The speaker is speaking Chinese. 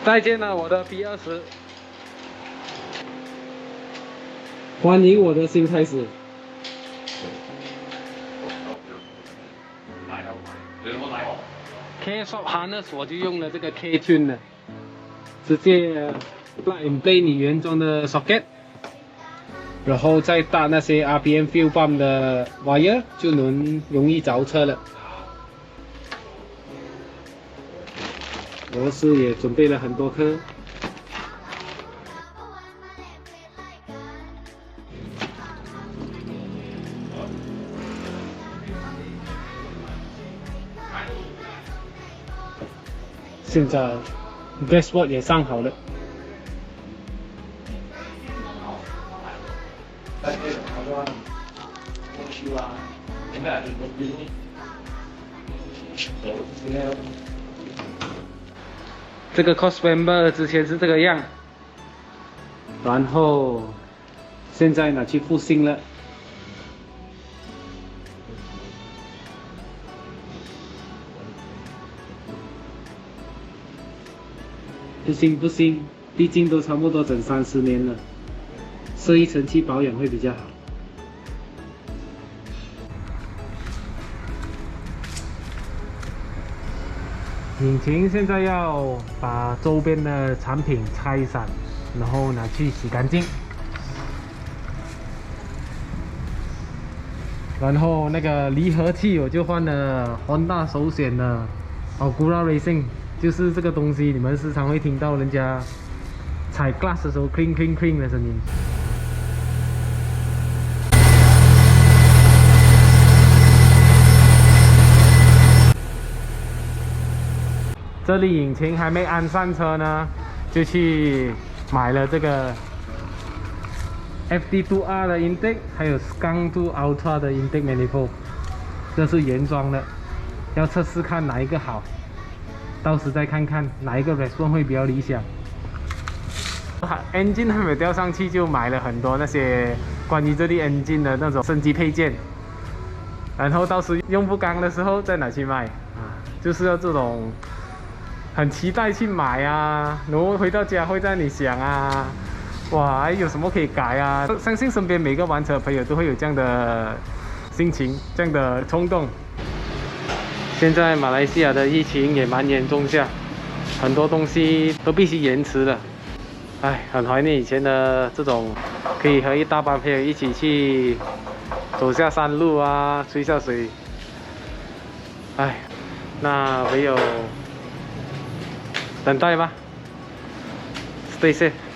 再见了，我的 B20。欢迎我的新开始。K-Shop Harness 我就用了这个 K-Tune 的，直接 plug and play 你原装的 socket， 然后再搭那些 RPM fuel pump 的 wire 就能容易着车了。螺丝也准备了很多颗。现在 dashboard 也上好了。这个 cross member 之前是这个样，然后现在拿去复兴了。不行，毕竟都差不多整30年了，设一层去保养会比较好。引擎现在要把周边的产品拆散，然后拿去洗干净。然后那个离合器我就换了 Honda 首选的 Agura Racing。就是这个东西，你们时常会听到人家踩 glass 的时候 cling cling cling 的声音。这里引擎还没安上车呢，就去买了这个 FD2R 的 intake， 还有 Skunk 2 Ultra 的 intake manifold， 这是原装的，要测试看哪一个好。到时再看看哪一个 response 会比较理想。engine 还没有吊上去，就买了很多那些关于这粒 engine 的那种升级配件，然后到时用不刚的时候再拿去卖啊，就是要这种很期待去买啊，然后回到家会在你想啊，哇，还有什么可以改啊？相信身边每个玩车的朋友都会有这样的心情，这样的冲动。现在马来西亚的疫情也蛮严重下，很多东西都必须延迟了。哎，很怀念以前的这种，可以和一大班朋友一起去走下山路啊，吹下水。哎，那唯有等待吧。Stay safe。